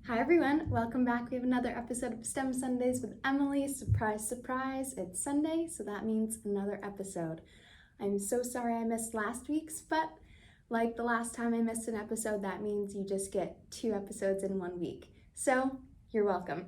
Hi everyone, welcome back. We have another episode of STEM Sundays with Emily. Surprise, surprise, it's Sunday, so that means another episode. I'm so sorry I missed last week's, but like the last time I missed an episode, that means you just get 2 episodes in 1 week. So you're welcome.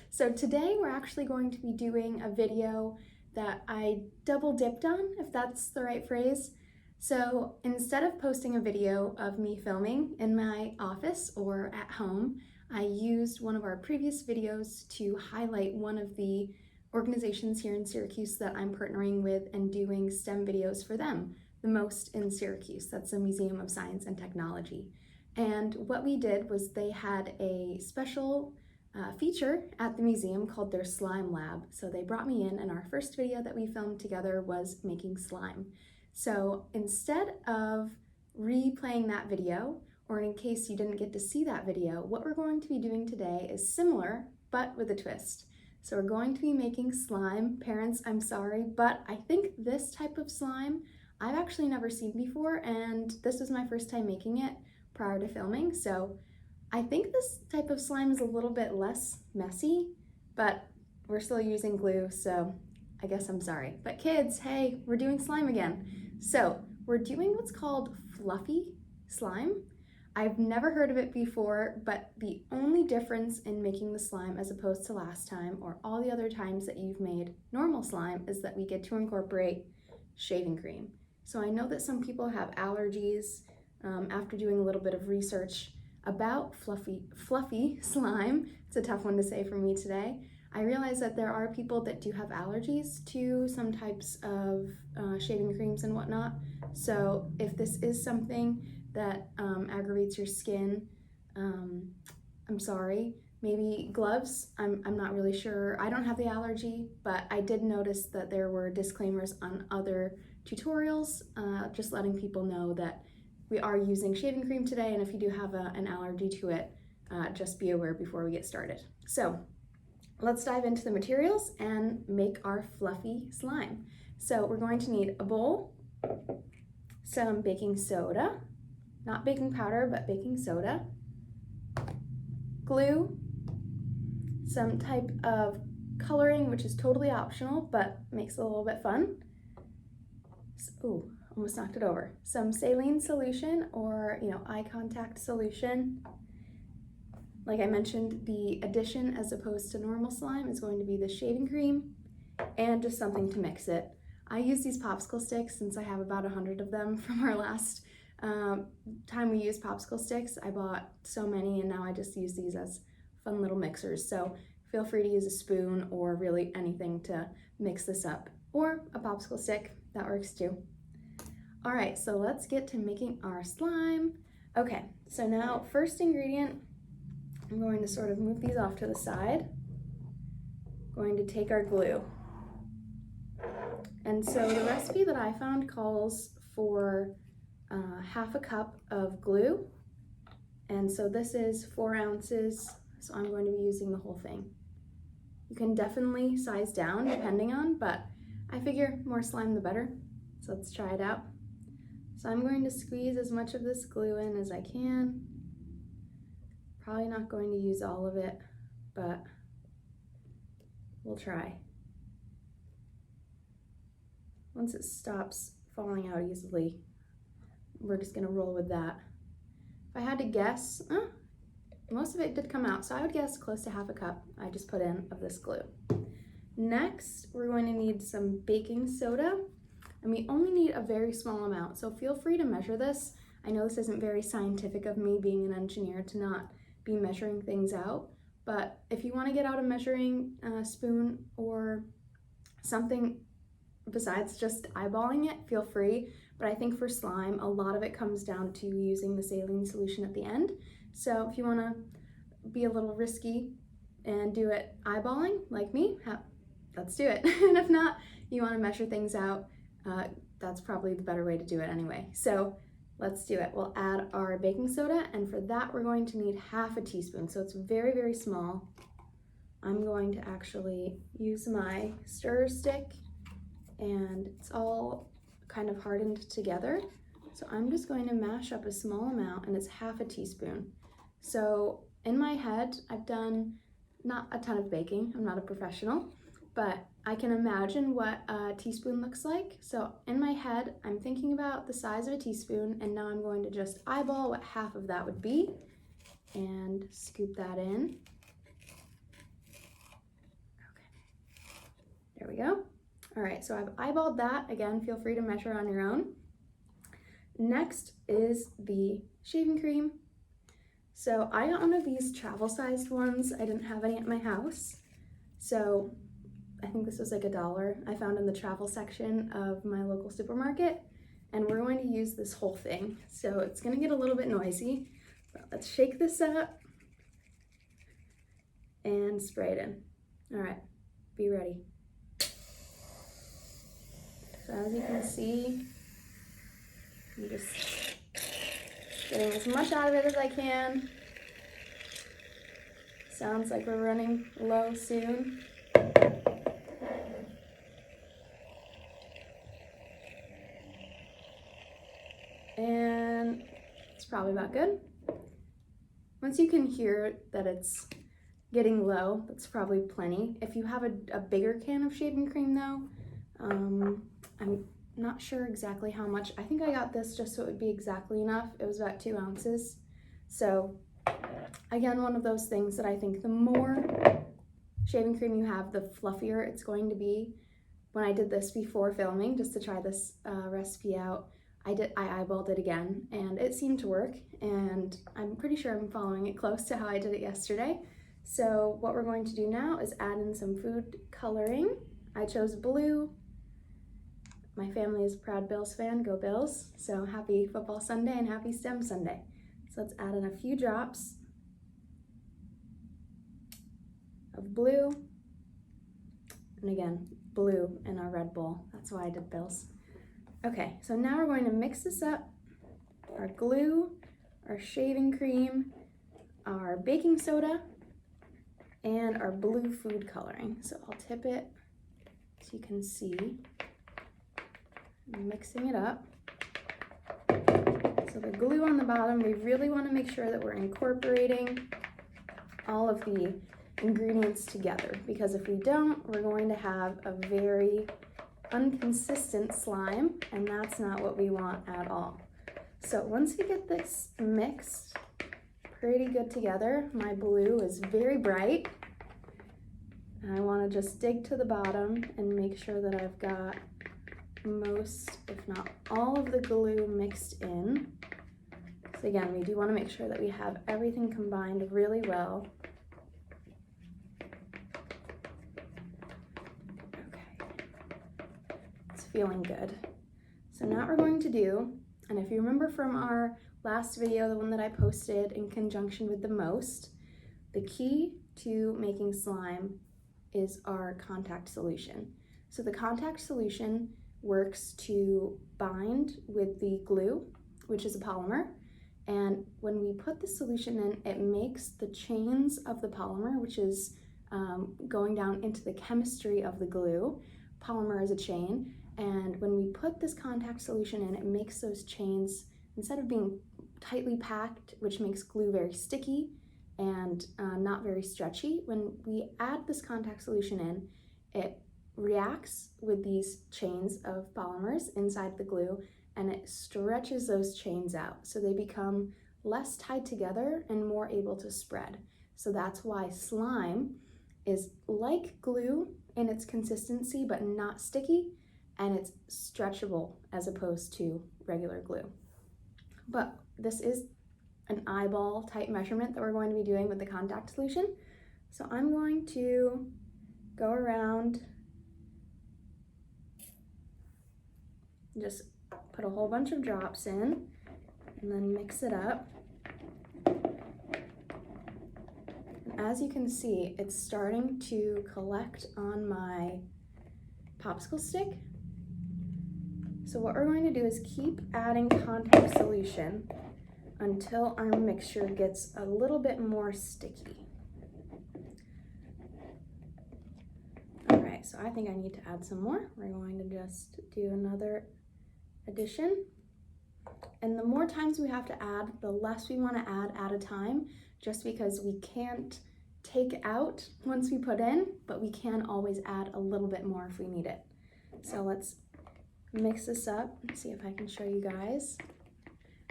So today we're actually going to be doing a video that I double dipped on, if that's the right phrase. So instead of posting a video of me filming in my office or at home, I used one of our previous videos to highlight one of the organizations here in Syracuse that I'm partnering with and doing STEM videos for them, the most in Syracuse. That's the Museum of Science and Technology. And what we did was they had a special feature at the museum called their slime lab. So they brought me in and our first video that we filmed together was making slime. So instead of replaying that video, or in case you didn't get to see that video, what we're going to be doing today is similar, but with a twist. So we're going to be making slime. Parents, I'm sorry, but I think this type of slime I've actually never seen before, and this was my first time making it prior to filming. So I think this type of slime is a little bit less messy, but we're still using glue, so I guess I'm sorry. But kids, hey, we're doing slime again. So we're doing what's called fluffy slime. I've never heard of it before, but the only difference in making the slime as opposed to last time or all the other times that you've made normal slime is that we get to incorporate shaving cream. So I know that some people have allergies. After doing a little bit of research about fluffy slime, it's a tough one to say for me today, I realize that there are people that do have allergies to some types of shaving creams and whatnot. So if this is something that aggravates your skin, I'm sorry. Maybe gloves, I'm not really sure. I don't have the allergy, but I did notice that there were disclaimers on other tutorials, just letting people know that we are using shaving cream today, and if you do have an allergy to it, just be aware before we get started. So let's dive into the materials and make our fluffy slime. So we're going to need a bowl, some baking soda, not baking powder, but baking soda, glue, some type of coloring, which is totally optional, but makes it a little bit fun. Ooh, almost knocked it over. Some saline solution or, eye contact solution. Like I mentioned, the addition as opposed to normal slime is going to be the shaving cream and just something to mix it. I use these popsicle sticks since I have about 100 of them from our last time we used popsicle sticks. I bought so many and now I just use these as fun little mixers. So feel free to use a spoon or really anything to mix this up, or a popsicle stick, that works too. All right, so let's get to making our slime. Okay, so now first ingredient, I'm going to sort of move these off to the side. Going to take our glue. And so the recipe that I found calls for half a cup of glue. And so this is 4 ounces, so I'm going to be using the whole thing. You can definitely size down depending on, but I figure more slime the better. So let's try it out. So I'm going to squeeze as much of this glue in as I can. Probably not going to use all of it, but we'll try. Once it stops falling out easily, we're just gonna roll with that. If I had to guess, most of it did come out, so I would guess close to half a cup I just put in of this glue. Next, we're going to need some baking soda, and we only need a very small amount, so feel free to measure this. I know this isn't very scientific of me being an engineer to not be measuring things out, but if you want to get out a measuring spoon or something besides just eyeballing it, feel free. But I think for slime, a lot of it comes down to using the saline solution at the end. So if you want to be a little risky and do it eyeballing like me, let's do it. And if not, you want to measure things out, that's probably the better way to do it anyway. So let's do it. We'll add our baking soda, and for that we're going to need half a teaspoon. So it's very, very small. I'm going to actually use my stir stick, and it's all kind of hardened together. So I'm just going to mash up a small amount, and it's half a teaspoon. So in my head, I've done not a ton of baking. I'm not a professional, but I can imagine what a teaspoon looks like. So in my head, I'm thinking about the size of a teaspoon, and now I'm going to just eyeball what half of that would be and scoop that in. Okay, there we go. All right, so I've eyeballed that. Again, feel free to measure on your own. Next is the shaving cream. So I got one of these travel-sized ones. I didn't have any at my house. So I think this was like $1 I found in the travel section of my local supermarket. And we're going to use this whole thing. So it's gonna get a little bit noisy, but let's shake this up and spray it in. All right, be ready. So as you can see, I'm just getting as much out of it as I can. Sounds like we're running low soon. And it's probably about good. Once you can hear that it's getting low, that's probably plenty. If you have a bigger can of shaving cream though, I'm not sure exactly how much. I think I got this just so it would be exactly enough. It was about 2 ounces. So again, one of those things that I think the more shaving cream you have, the fluffier it's going to be. When I did this before filming, just to try this recipe out, I eyeballed it again and it seemed to work, and I'm pretty sure I'm following it close to how I did it yesterday. So what we're going to do now is add in some food coloring. I chose blue. My family is a proud Bills fan, go Bills. So happy Football Sunday and happy STEM Sunday. So let's add in a few drops of blue. And again, blue in our Red Bull. That's why I did Bills. Okay, so now we're going to mix this up. Our glue, our shaving cream, our baking soda, and our blue food coloring. So I'll tip it so you can see. I'm mixing it up. So the glue on the bottom, we really want to make sure that we're incorporating all of the ingredients together, because if we don't, we're going to have a very inconsistent slime, and that's not what we want at all. So once we get this mixed pretty good together, my blue is very bright, and I want to just dig to the bottom and make sure that I've got most, if not all, of the glue mixed in. So again, we do want to make sure that we have everything combined really well. Feeling good. So now what we're going to do, and if you remember from our last video, the one that I posted in conjunction with the most, the key to making slime is our contact solution. So the contact solution works to bind with the glue, which is a polymer, and when we put the solution in, it makes the chains of the polymer, which is going down into the chemistry of the glue. Polymer is a chain. And when we put this contact solution in, it makes those chains, instead of being tightly packed, which makes glue very sticky and not very stretchy, when we add this contact solution in, it reacts with these chains of polymers inside the glue, and it stretches those chains out. So they become less tied together and more able to spread. So that's why slime is like glue in its consistency, but not sticky, and it's stretchable as opposed to regular glue. But this is an eyeball type measurement that we're going to be doing with the contact solution. So I'm going to go around, just put a whole bunch of drops in, and then mix it up. And as you can see, it's starting to collect on my popsicle stick. So what we're going to do is keep adding contact solution until our mixture gets a little bit more sticky. All right, so I think I need to add some more. We're going to just do another addition. And the more times we have to add, the less we want to add at a time, just because we can't take out once we put in, but we can always add a little bit more if we need it. So let's mix this up and see if I can show you guys.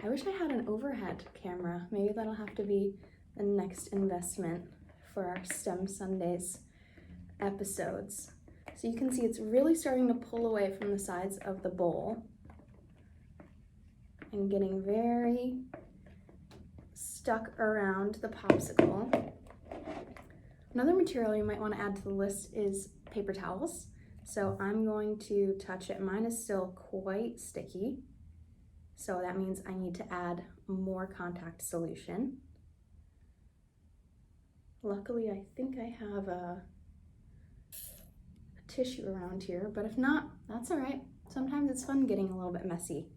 I wish I had an overhead camera. Maybe that'll have to be the next investment for our STEM Sundays episodes. So you can see it's really starting to pull away from the sides of the bowl and getting very stuck around the popsicle. Another material you might want to add to the list is paper towels. So I'm going to touch it. Mine is still quite sticky. So that means I need to add more contact solution. Luckily, I think I have a tissue around here, but if not, that's all right. Sometimes it's fun getting a little bit messy.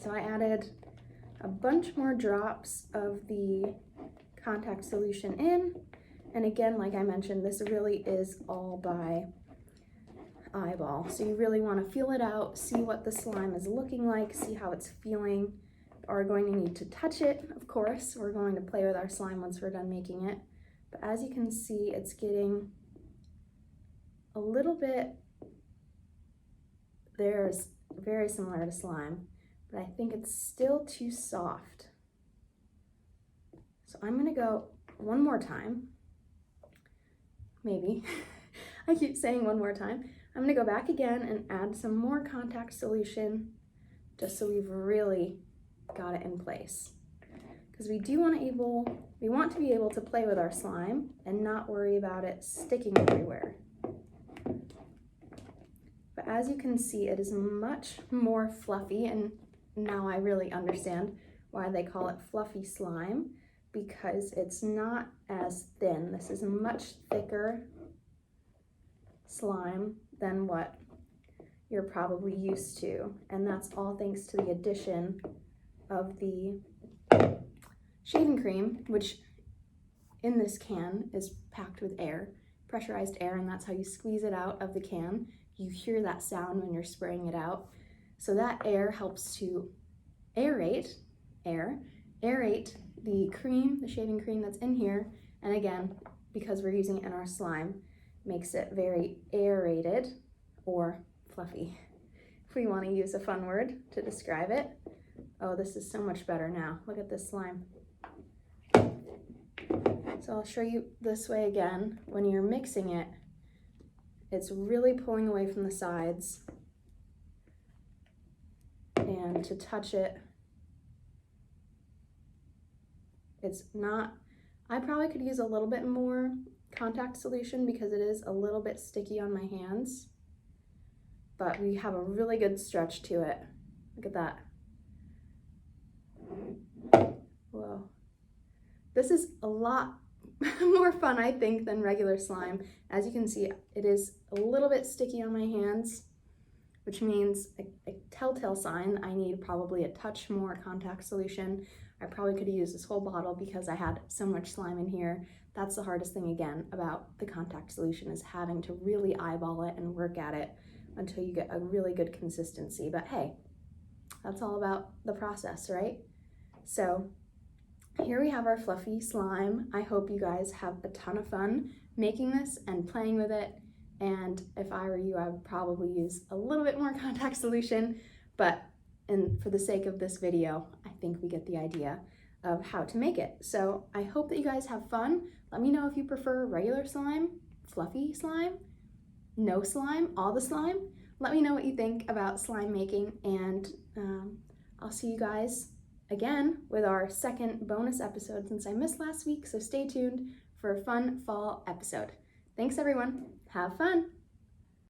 So I added a bunch more drops of the contact solution in. And again, like I mentioned, this really is all by eyeball. So you really want to feel it out, see what the slime is looking like, see how it's feeling. Are going to need to touch it, of course. We're going to play with our slime once we're done making it. But as you can see, it's getting a little bit, there's very similar to slime, but I think it's still too soft. So I'm gonna go one more time, maybe. I keep saying one more time. I'm gonna go back again and add some more contact solution just so we've really got it in place. Because we want to be able to play with our slime and not worry about it sticking everywhere. But as you can see, it is much more fluffy, and now I really understand why they call it fluffy slime, because it's not as thin. This is a much thicker slime than what you're probably used to, and that's all thanks to the addition of the shaving cream, which in this can is packed with air, pressurized air, and that's how you squeeze it out of the can. You hear that sound when you're spraying it out. So that air helps to aerate the cream, the shaving cream that's in here. And again, because we're using it in our slime, makes it very aerated or fluffy, if we want to use a fun word to describe it. Oh, this is so much better now. Look at this slime. So I'll show you this way again. When you're mixing it, it's really pulling away from the sides. And to touch it, it's not, I probably could use a little bit more contact solution because it is a little bit sticky on my hands. But we have a really good stretch to it. Look at that. Whoa. This is a lot more fun, I think, than regular slime. As you can see, it is a little bit sticky on my hands, which means a telltale sign I need probably a touch more contact solution. I probably could have used this whole bottle because I had so much slime in here. That's the hardest thing, again, about the contact solution, is having to really eyeball it and work at it until you get a really good consistency. But hey, that's all about the process, right? So here we have our fluffy slime. I hope you guys have a ton of fun making this and playing with it. And if I were you, I would probably use a little bit more contact solution, but for the sake of this video, I think we get the idea of how to make it. So I hope that you guys have fun. Let me know if you prefer regular slime, fluffy slime, no slime, all the slime. Let me know what you think about slime making, and I'll see you guys again with our second bonus episode since I missed last week, so stay tuned for a fun fall episode. Thanks everyone, have fun!